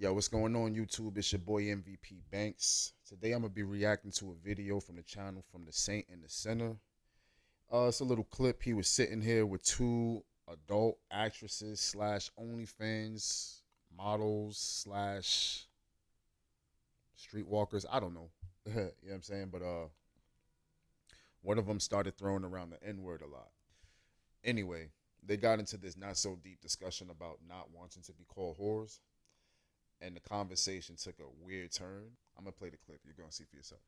Yo, what's going on YouTube? It's your boy MVP Banks. Today I'm gonna be reacting to a video from the channel from the Saint in the Center. It's a little clip. He was sitting here with two adult actresses slash OnlyFans models slash streetwalkers. I don't know. You know what I'm saying? But one of them started throwing around the N-word a lot. Anyway, they got into this not so deep discussion about not wanting to be called whores. And the conversation took a weird turn. I'm gonna play the clip. You're gonna see for yourself.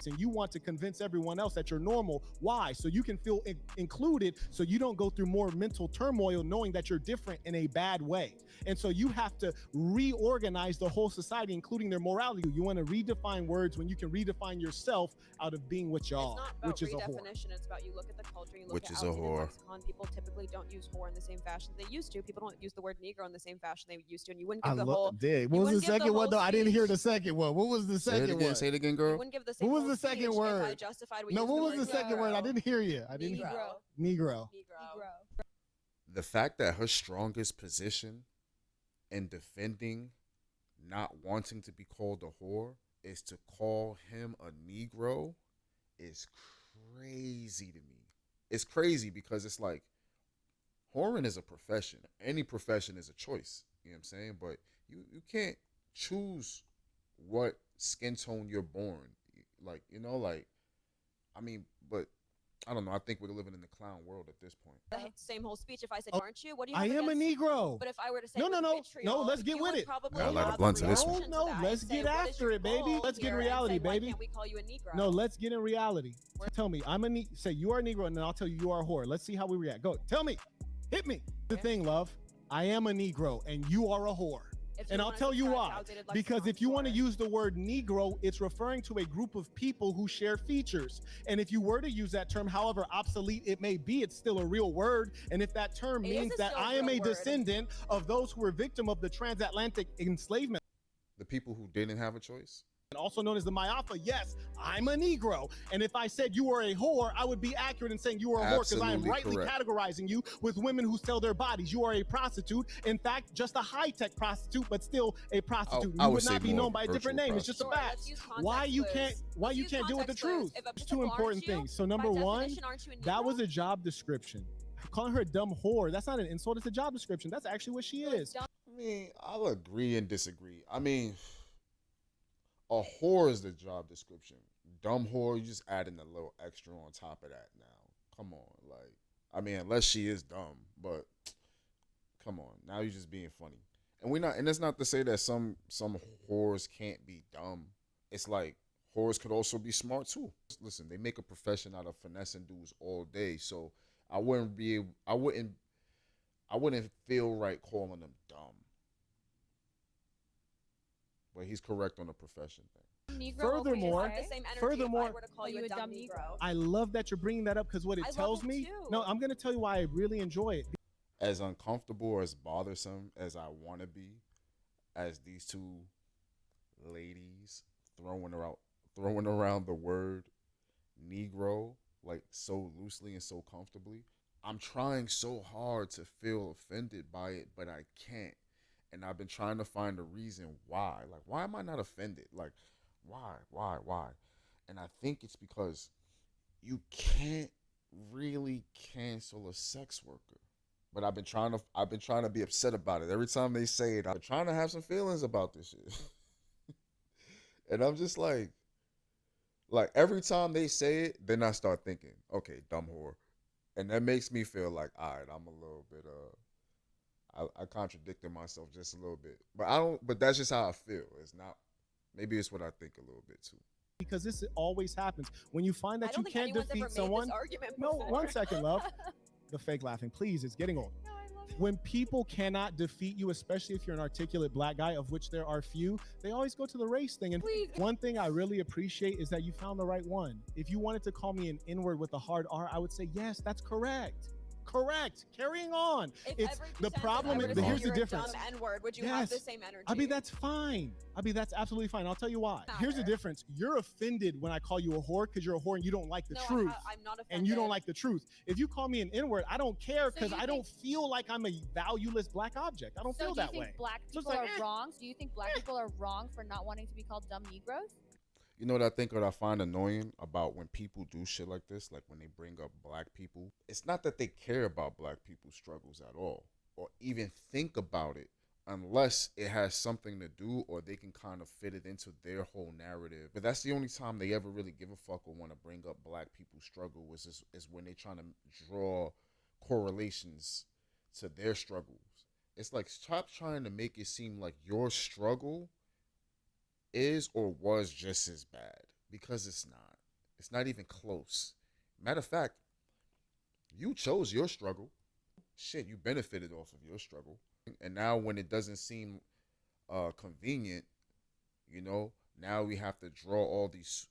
And you want to convince everyone else that you're normal. Why? So you can feel included, so you don't go through more mental turmoil knowing that you're different in a bad way. And so you have to reorganize the whole society, including their morality. You want to redefine words when you can redefine yourself out of being what you are, which is a whore. It's about you look at the culture, you look Which at is a outdated whore. lexicon. People typically don't use whore in the same fashion they used to. People don't use the word Negro in the same fashion they used to. And you wouldn't give the whole. What was the second one though? I didn't hear the second one. What was the Say it second again. one? Say it again, You girl. wouldn't give the same What was whole the second speech word? If I justified No, what was the second word? I Negro. didn't hear you. I didn't hear. Negro. The fact that her strongest position in defending not wanting to be called a whore is to call him a Negro is crazy to me. It's crazy because it's like whoring is a profession. Any profession is a choice. You know what I'm saying? But you can't choose what skin tone you're born. Like, I mean, but I don't know. I think we're living in the clown world at this point. The same whole speech. If I said, "Aren't you?" What do you? I have am a against? Negro. But if I were to say, No, vitriol, let's get you with would it. probably Gotta light a have blunt to this reaction one. to No, that and let's say, get what is after your it, baby. goal Let's get in here? And reality, say, why baby. can't we call you a Negro? No, let's get in reality. Tell me, say you are a Negro, and then I'll tell you you are a whore. Let's see how we react. Go, tell me, hit me. The thing, love, I am a Negro, and you are a whore. And I'll tell you why. Because if you want to use the word Negro, it's referring to a group of people who share features. And if you were to use that term, however obsolete it may be, it's still a real word. And if that term means that I am a descendant of those who were victim of the transatlantic enslavement, The people who didn't have a choice. also known as the Ma'afa, yes, I'm a Negro. And if I said you were a whore, I would be accurate in saying you are a whore because I am rightly categorizing you with women who sell their bodies. You are a prostitute. In fact, just a high-tech prostitute, but still a prostitute. You would not be known by a different name. It's just a fact. Why you can't deal with the truth? It's two important things. So number one, that was a job description. Calling her a dumb whore, that's not an insult, it's a job description. That's actually what she is. I mean, I'll agree and disagree. I mean, a whore is the job description. Dumb whore, you just adding a little extra on top of that now. Come on. Like, I mean, unless she is dumb, but come on. Now you're just being funny. And it's not to say that some whores can't be dumb. It's like whores could also be smart too. Listen, they make a profession out of finessing dudes all day. So I wouldn't feel right calling them dumb. But he's correct on the profession thing. Furthermore, Negro. I love that you're bringing that up because what it tells me. No, I'm going to tell you why I really enjoy it. As uncomfortable or as bothersome as I want to be, as these two ladies throwing around the word Negro like so loosely and so comfortably, I'm trying so hard to feel offended by it, but I can't. And I've been trying to find a reason why. Like, why am I not offended? Like, why? And I think it's because you can't really cancel a sex worker. But I've been trying to be upset about it. Every time they say it, I'm trying to have some feelings about this shit. And I'm just like every time they say it, then I start thinking, okay, dumb whore. And that makes me feel like, all right, I'm a little bit I contradicted myself just a little bit, but that's just how I feel. It's not, maybe it's what I think a little bit too. Because this always happens when you find that you can't defeat someone. No, 1 second, love. The fake laughing, please. It's getting old. When people cannot defeat you, especially if you're an articulate black guy, of which there are few, they always go to the race thing. And one thing I really appreciate is that you found the right one. If you wanted to call me an N-word with a hard R, I would say, yes, that's correct. Correct. Carrying on. If It's every the sentence problem. I were to But say here's the you're a difference. dumb N-word, would you have the Yes. same energy? Abi, that's fine. Abi, that's absolutely fine. I'll tell you why. Here's the Matter. difference. You're offended when I call you a whore because you're a whore and you don't like the No, truth. I'm not offended. And you don't like the truth. If you call me an N-word, I don't care So because you I don't feel like I'm a valueless black object. I don't So feel do you that think way. black So it's people like, are wrong? Do you think black people are wrong for not wanting to be called dumb Negroes? You know what I think what I find annoying about when people do shit like this, like when they bring up black people, it's not that they care about black people's struggles at all, or even think about it, unless it has something to do or they can kind of fit it into their whole narrative. But that's the only time they ever really give a fuck or want to bring up black people's struggle is when they trying to draw correlations to their struggles. It's like, stop trying to make it seem like your struggle is or was just as bad, because it's not. It's not even close. Matter of fact, you chose your struggle. Shit, you benefited off of your struggle. And now when it doesn't seem convenient, now we have to draw all these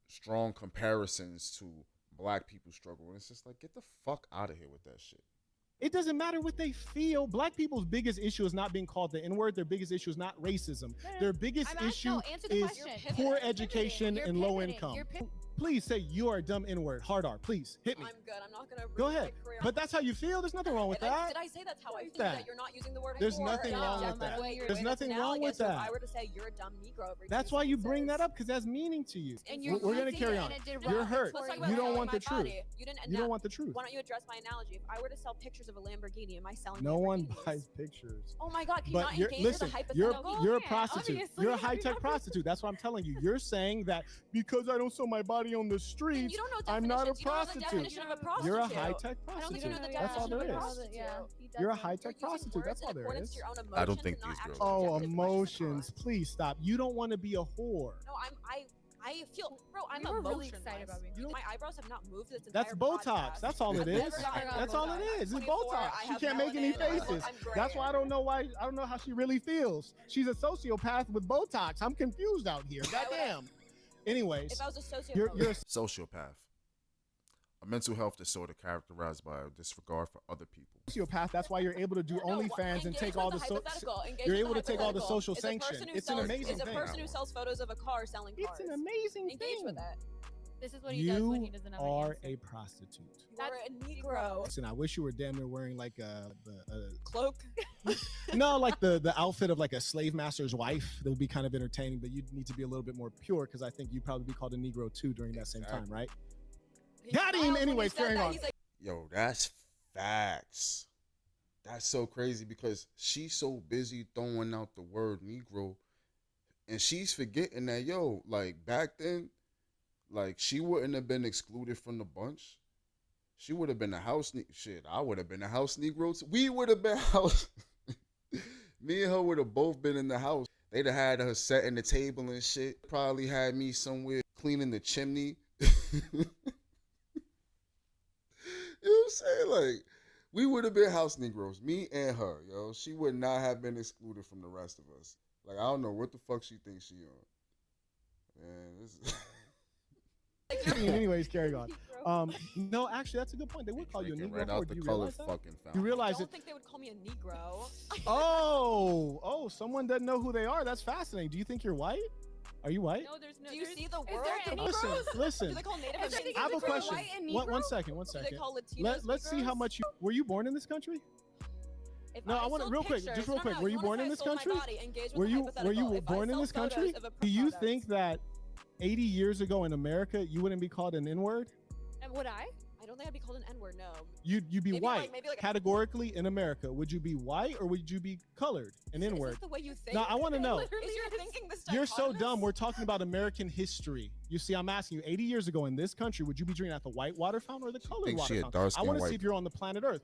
strong comparisons to black people's struggle. And it's just like, get the fuck out of here with that shit. it doesn't matter what they feel. Black people's biggest issue is not being called the N-word. Their biggest issue is not racism. Their biggest issue answer the is question. poor You're education pivoting. and You're low pivoting. income. You're pivoting. Please say you are a dumb N-word. Hard R, please hit me. I'm good. I'm not gonna. Go ruin my ahead. career But on that's how you feel. There's nothing wrong with Did that. Did I say that's how I feel? that. That you're not using the word. There's whore? nothing wrong Yeah, with that. the way you're There's doing nothing it's wrong with analogous to that. If I were to say you're a dumb Negro every That's two why you bring sentences. that up, because that's meaning to you. And you're We're gonna using carry it on. and it did You're wrong hurt. for Let's talk you. about You don't selling want my the truth. body. You didn't. You don't want the truth. Why don't you address my analogy? If I were to sell pictures of a Lamborghini, am I selling? No one Lamborghinis? buys pictures. Oh my God! Can you But not you're, engage listen, with the you're hypothetical? you're a Yeah, prostitute. obviously. You're a high-tech prostitute. That's what I'm telling you. You're saying that because I don't sell my body on the And streets, you don't know I'm not a definitions. You don't know the prostitute. definition of a prostitute. You're a high-tech I don't prostitute. even know the That's all definition there of a is. prostitute. You're a You're high-tech using prostitute. words That's all in there accordance is. to your own I don't emotions think and not these girls actually Oh, objective questions emotions. across. Please stop. You don't want to be a whore. No, I feel, bro. I'm You were really emotionless. excited about being My eyebrows have not moved this entire That's Botox. podcast. That's all it I've is. never gotten That's all it Botox. is. It's 24, Botox. I She have can't make any melanin, I look- faces. I'm gray. That's why I don't know why. I don't know how she really feels. She's a sociopath with Botox. I'm confused out here. Goddamn. Anyways, If I was a sociopath, you're a Sociopath. A mental health disorder characterized by a disregard for other people. sociopath. That's why you're able to do OnlyFans and engage take with all the hypothetical. Engage you're with able to take all the hypothetical. social Is a person sanction. who It's an sells- amazing Is a thing. person who sells photos of a car selling cars. It's an amazing Engage thing. with that. This is what he does when he You doesn't have an are answer. a prostitute. You are a Negro. Listen, I wish you were damn near wearing like Cloak. no, like the outfit of like a slave master's wife. That would be kind of entertaining, but you'd need to be a little bit more pure because I think you'd probably be called a Negro too during that same time, right? He Got him. smiles when he Anyways, said carrying that. on. He's like, Yo, that's facts. That's so crazy because she's so busy throwing out the word Negro, and she's forgetting that, yo, like back then, like she wouldn't have been excluded from the bunch. She would have been a shit. I would have been a house Negro too. We would have been house. Me and her would have both been in the house. They'd have had her setting the table and shit. Probably had me somewhere cleaning the chimney. You know what I'm saying? Like, we would have been house Negroes, me and her, yo. She would not have been excluded from the rest of us. Like, I don't know what the fuck she thinks she on. Man, this is... Anyways, carry on. No, actually, that's a good point. They would call you a Drinking Negro. right Or out do the you color realize that? fucking You fountain. I realize don't it? think they would call me a Negro. Oh, someone doesn't know who they are. That's fascinating. Do you think you're white? Are you white? No, there's no. Do you there's- see the is world there of any- Listen, Do listen. they call Native Is there- Americans? I have a Is it question. white and One Negro? second. Do they call Latinos Let's see how Negroes? much you were you born in this country? If No, I want to sold real quick, pictures- just real no, quick. no, Were you wanna born say in I this sold my country? body, engage with Were the you hypothetical. If I born in sell this photos country? of a Do you product- think that 80 years ago in America you wouldn't be called an N-word? And would I? I don't think I'd be called an N-word. No. You'd be Maybe white. maybe like Categorically in America, would you be white or would you be colored? An Is N-word. this the way you think? No, I want to know. Is your thinking this You're so dichotomous? dumb. We're talking about American history. You see, I'm asking you, 80 years ago in this country, would you be drinking at the white water fountain or the colored thinks water she a fountain? I dark-skinned want to see white if you're on the planet Earth.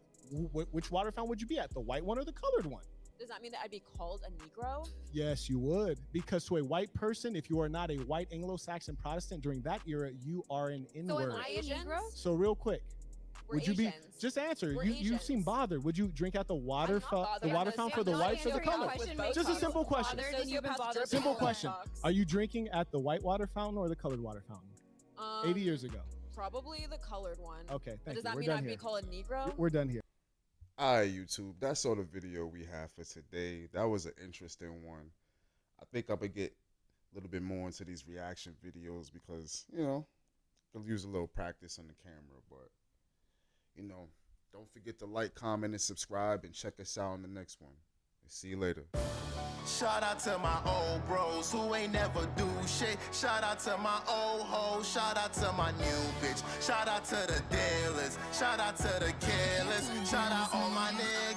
Which water fountain would you be at, the white one or the colored one? Does that mean that I'd be called a Negro? Yes, you would. Because to a white person, if you are not a white Anglo-Saxon Protestant during that era, you are an So N-word. am I a Asians? Negro? So real quick, We're would you be Asians. just answer? We're You seem Asians. bothered. Would you drink at the water I'm not bothered. the water I'm fountain for I'm the not whites or the answering colored? that question with makes Just a Botox. simple question. Bothered Then you've been sociopaths bothered drip Simple on question. Botox. Are you drinking at the white water fountain or the colored water fountain? 80 years ago. Probably the colored one. Okay, But thank does you. that We're mean done I'd here. be called a Negro? We're done here. All right, YouTube. That's all the video we have for today. That was an interesting one. I think I'm gonna get a little bit more into these reaction videos because, I'll use a little practice on the camera. But, don't forget to like, comment, and subscribe, and check us out on the next one. See you later. Shout out to my old bros who ain't never do shit. Shout out to my old hoes. Shout out to my new bitch. Shout out to the dealers. Shout out to the killers. Shout out all my niggas.